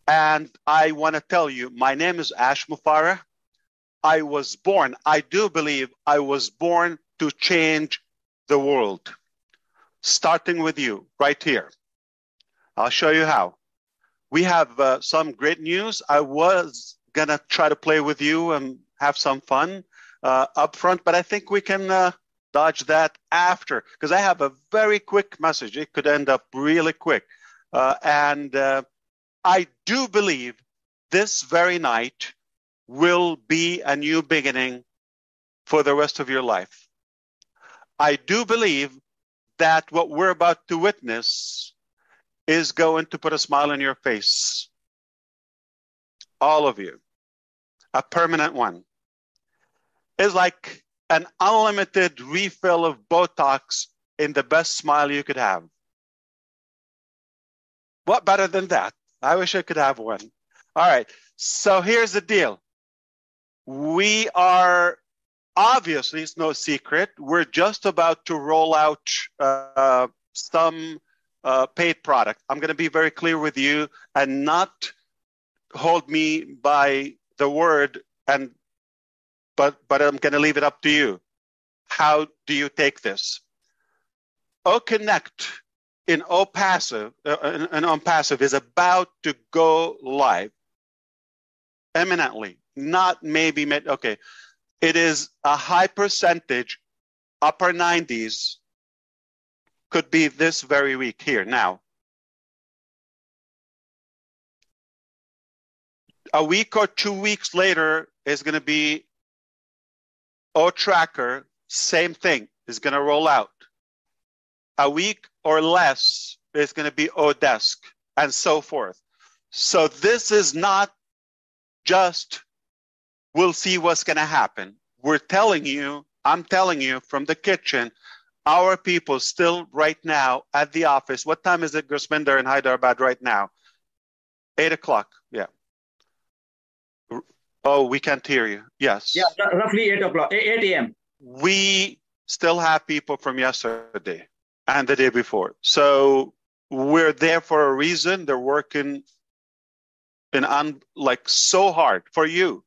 And I want to tell you, my name is Mufareh. I was born, I do believe I was born to change the world, starting with you right here. I'll show you how. We have some great news. I was going to try to play with you and have some fun up front, but I think we can dodge that after, because I have a very quick message. It could end up really quick. And I do believe this very night will be a new beginning for the rest of your life. I do believe that what we're about to witness is going to put a smile on your face. All of you. A permanent one. It's like an unlimited refill of Botox in the best smile you could have. What better than that? I wish I could have one. All right. So here's the deal. We are, obviously, it's no secret, we're just about to roll out some paid product. I'm going to be very clear with you and not hold me by the word, but I'm going to leave it up to you. How do you take this? OConnect in ONPASSIVE is about to go live imminently. Not maybe, okay. It is a high percentage, upper 90s, could be this very week here now. A week or 2 weeks later is going to be O-Tracker, same thing, is going to roll out. A week or less is going to be O-Desk, and so forth. So this is not just we'll see what's going to happen. We're telling you, I'm telling you from the kitchen, our people still right now at the office. What time is it, Gurminder in Hyderabad right now? 8 o'clock, yeah. Oh, we can't hear you. Yes. Yeah, roughly 8 o'clock, 8 a.m. We still have people from yesterday and the day before. So we're there for a reason. They're working like so hard for you,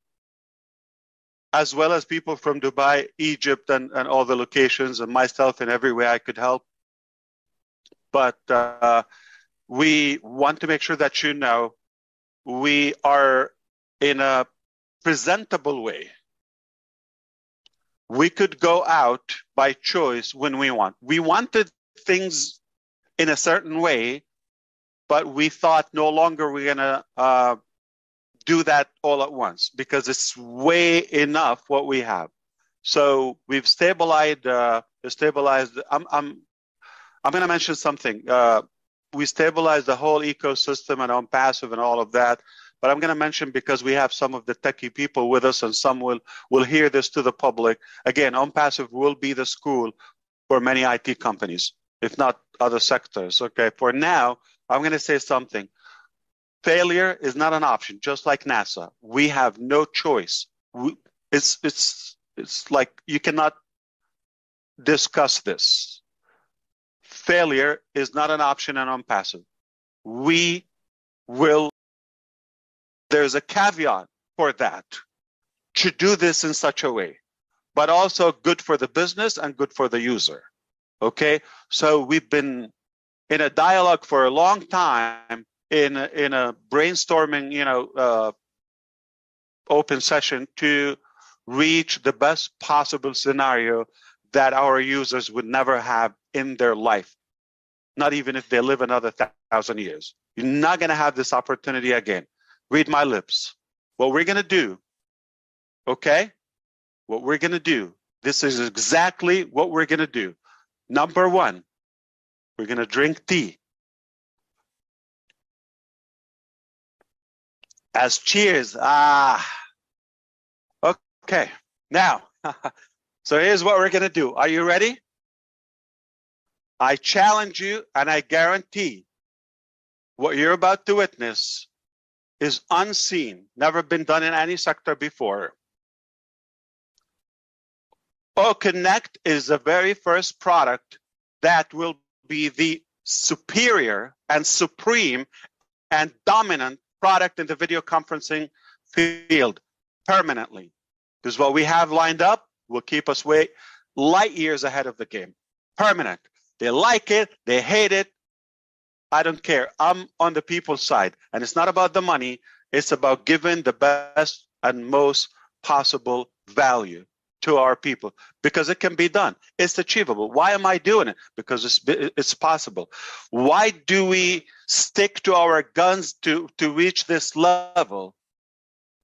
as well as people from Dubai, Egypt, and all the locations, and myself in every way I could help. But we want to make sure that you know we are in a presentable way. We could go out by choice when we want. We wanted things in a certain way, but we thought no longer we're going to do that all at once because it's way enough what we have. So we've stabilized. I'm going to mention something. We stabilized the whole ecosystem and ONPASSIVE and all of that. But I'm going to mention because we have some of the techie people with us and some will hear this to the public. Again, ONPASSIVE will be the school for many IT companies, if not other sectors. Okay, for now, I'm going to say something. Failure is not an option, just like NASA. We have no choice. It's like you cannot discuss this. Failure is not an option in ONPASSIVE. We will. There's a caveat for that, to do this in such a way, but also good for the business and good for the user. Okay, so we've been in a dialogue for a long time, in a brainstorming, open session to reach the best possible scenario that our users would never have in their life, not even if they live another 1,000 years. You're not going to have this opportunity again. Read my lips. What we're going to do, okay? What we're going to do, this is exactly what we're going to do. Number one, we're going to drink tea. As cheers. Okay. Now, so here's what we're going to do. Are you ready? I challenge you and I guarantee what you're about to witness is unseen, never been done in any sector before. OConnect is the very first product that will be the superior and supreme and dominant product in the video conferencing field permanently. Because what we have lined up will keep us way light years ahead of the game. Permanent. They like it, they hate it. I don't care. I'm on the people's side. And it's not about the money. It's about giving the best and most possible value to our people, because it can be done. It's achievable. Why am I doing it? Because it's possible. Why do we stick to our guns to reach this level?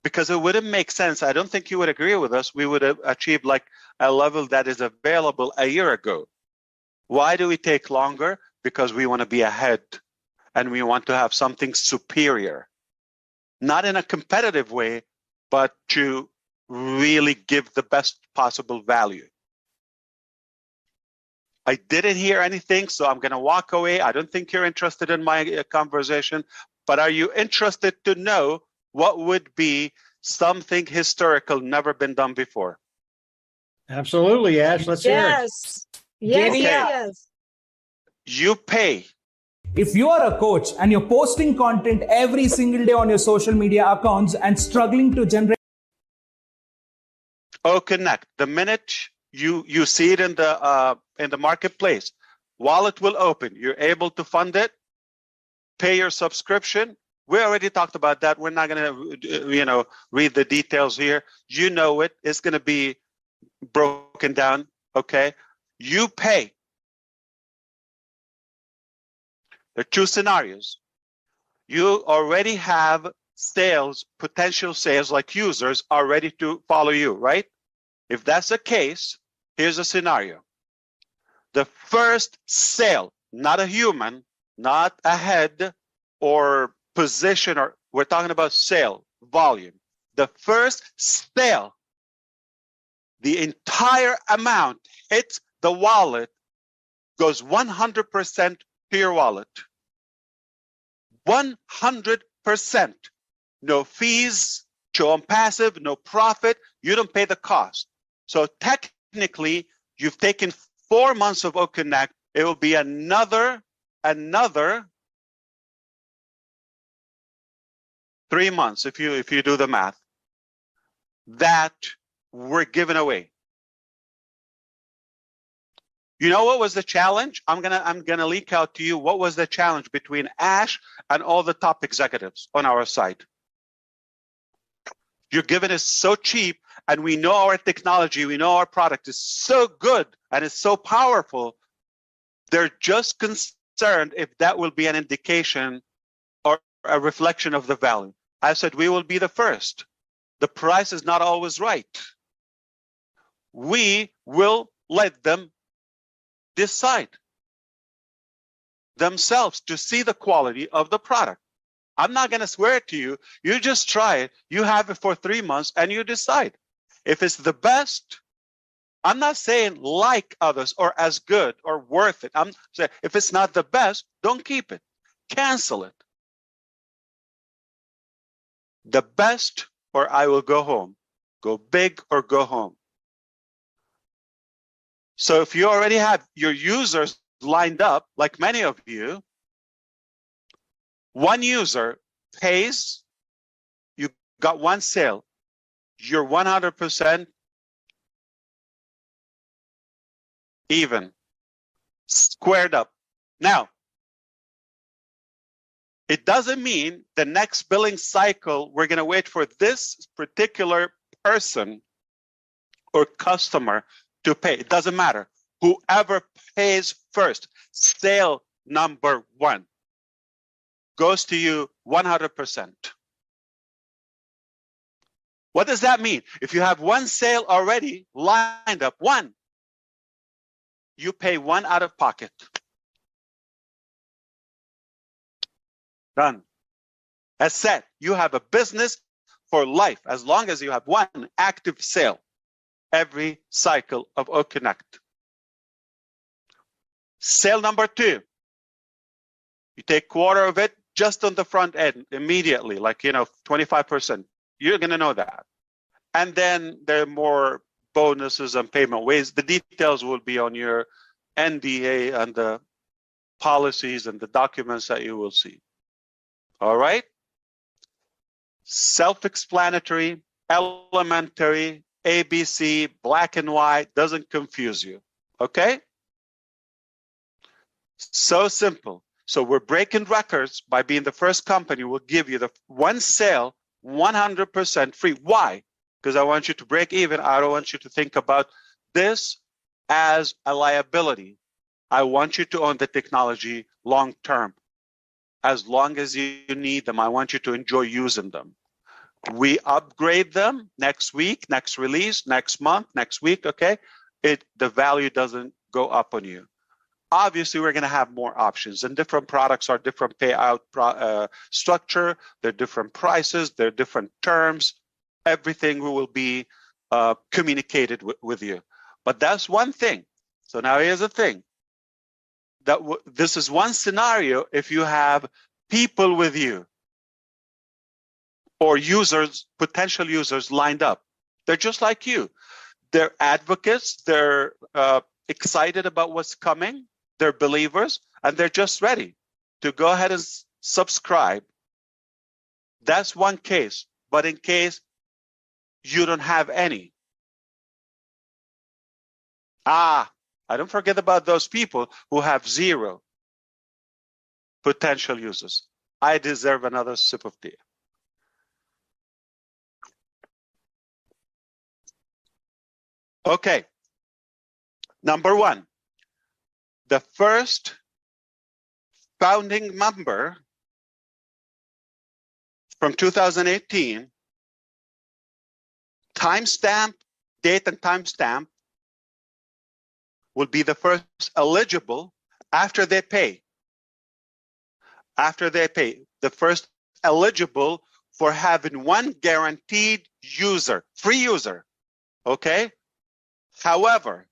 Because it wouldn't make sense. I don't think you would agree with us. We would have achieved like a level that is available a year ago. Why do we take longer? Because we want to be ahead and we want to have something superior, not in a competitive way, but to really give the best possible value. I didn't hear anything, so I'm going to walk away. I don't think you're interested in my conversation, but are you interested to know what would be something historical, never been done before? Absolutely, Ash. Let's hear it. Yes, Okay. yes. You pay. If you are a coach and you're posting content every single day on your social media accounts and struggling to generate Connect. The minute you see it in the marketplace, wallet will open. You're able to fund it, pay your subscription. We already talked about that. We're not going to, read the details here. You know it. It's going to be broken down. Okay. You pay. There are two scenarios. You already have sales, potential sales, like users are ready to follow you, right? If that's the case, here's a scenario. The first sale, not a human, not a head or position, or we're talking about sale, volume. The first sale, the entire amount hits the wallet, goes 100% to your wallet. 100%. No fees to ONPASSIVE, no profit. You don't pay the cost. So technically, you've taken 4 months of OConnect. It will be another 3 months if you do the math that we're giving away. You know what was the challenge? I'm gonna leak out to you what was the challenge between Ash and all the top executives on our side. You're giving us so cheap, and we know our technology, we know our product is so good and it's so powerful. They're just concerned if that will be an indication or a reflection of the value. I said we will be the first. The price is not always right. We will let them decide themselves to see the quality of the product. I'm not going to swear it to you. You just try it. You have it for 3 months and you decide. If it's the best, I'm not saying like others or as good or worth it. I'm saying if it's not the best, don't keep it. Cancel it. The best, or I will go home. Go big or go home. So if you already have your users lined up, like many of you, one user pays, you got one sale, you're 100% even, squared up. Now, it doesn't mean the next billing cycle, we're going to wait for this particular person or customer to pay. It doesn't matter. Whoever pays first, sale number one, goes to you 100%. What does that mean? If you have one sale already lined up, one, you pay one out of pocket. Done. As said, you have a business for life as long as you have one active sale every cycle of OConnect. Sale number two, you take quarter of it just on the front end immediately, like 25%. You're going to know that. And then there are more bonuses and payment ways. The details will be on your NDA and the policies and the documents that you will see. All right? Self-explanatory, elementary, ABC, black and white, doesn't confuse you, okay? So simple. So we're breaking records by being the first company. We'll give you the one sale 100% free. Why? Because I want you to break even. I don't want you to think about this as a liability. I want you to own the technology long term. As long as you need them, I want you to enjoy using them. We upgrade them next week, next release, next month, next week, okay? The value doesn't go up on you. Obviously, we're going to have more options, and different products are different payout structure. They're different prices. They're different terms. Everything will be communicated with you. But that's one thing. So now here's the thing. This is one scenario if you have people with you or users, potential users lined up. They're just like you. They're advocates. They're excited about what's coming. They're believers, and they're just ready to go ahead and subscribe. That's one case. But in case you don't have any, I don't forget about those people who have 0 potential users. I deserve another sip of tea. Okay. Number 1. The first founding member from 2018, timestamp, date and timestamp, will be the first eligible after they pay. After they pay, the first eligible for having one guaranteed user, free user, okay? However,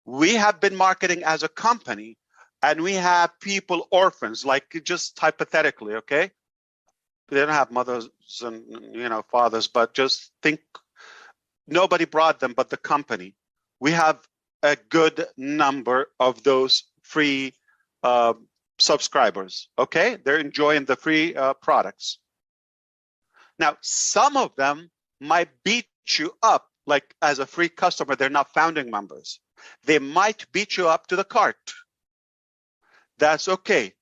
we have been marketing as a company, and we have people, orphans, like just hypothetically, okay? They don't have mothers and fathers, but just think nobody brought them but the company. We have a good number of those free subscribers, okay? They're enjoying the free products. Now, some of them might beat you up, like as a free customer, they're not founding members. They might beat you up to the cart. That's okay.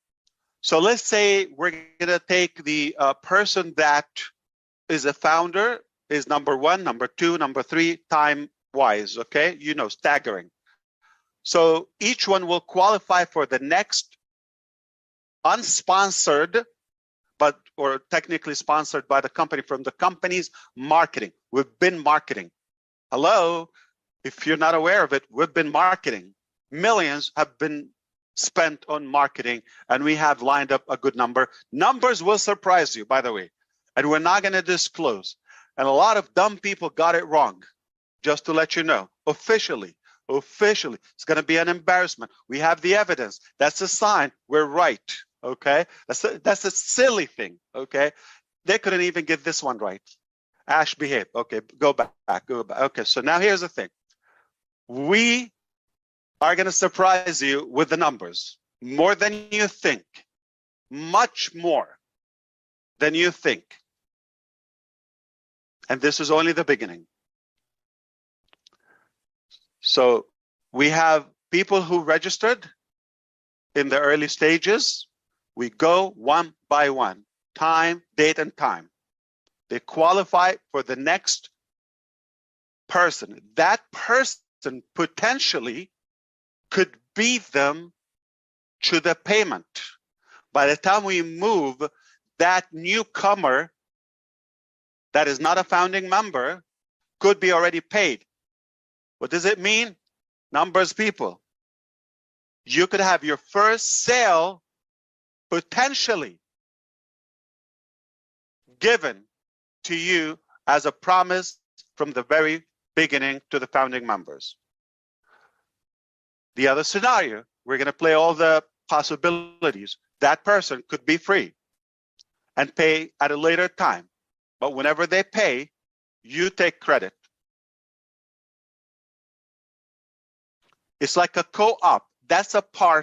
So let's say we're going to take the person that is a founder, is number 1, number 2, number 3, time-wise, okay? Staggering. So each one will qualify for the next unsponsored, or technically sponsored by the company, from the company's marketing. We've been marketing. Hello? If you're not aware of it, we've been marketing. Millions have been spent on marketing, and we have lined up a good number. Numbers will surprise you, by the way, and we're not going to disclose. And a lot of dumb people got it wrong, just to let you know. Officially, it's going to be an embarrassment. We have the evidence. That's a sign we're right, okay? That's a silly thing, okay? They couldn't even get this one right. Ash, behave. Okay, go back. Okay, so now here's the thing. We are going to surprise you with the numbers. More than you think. Much more than you think. And this is only the beginning. So we have people who registered in the early stages. We go one by one. Time, date, and time. They qualify for the next person. That person potentially could beat them to the payment. By the time we move, that newcomer that is not a founding member could be already paid. What does it mean? Numbers, people. You could have your first sale potentially given to you as a promise from the very beginning to the founding members. The other scenario, we're going to play all the possibilities. That person could be free and pay at a later time. But whenever they pay, you take credit. It's like a co-op. That's a part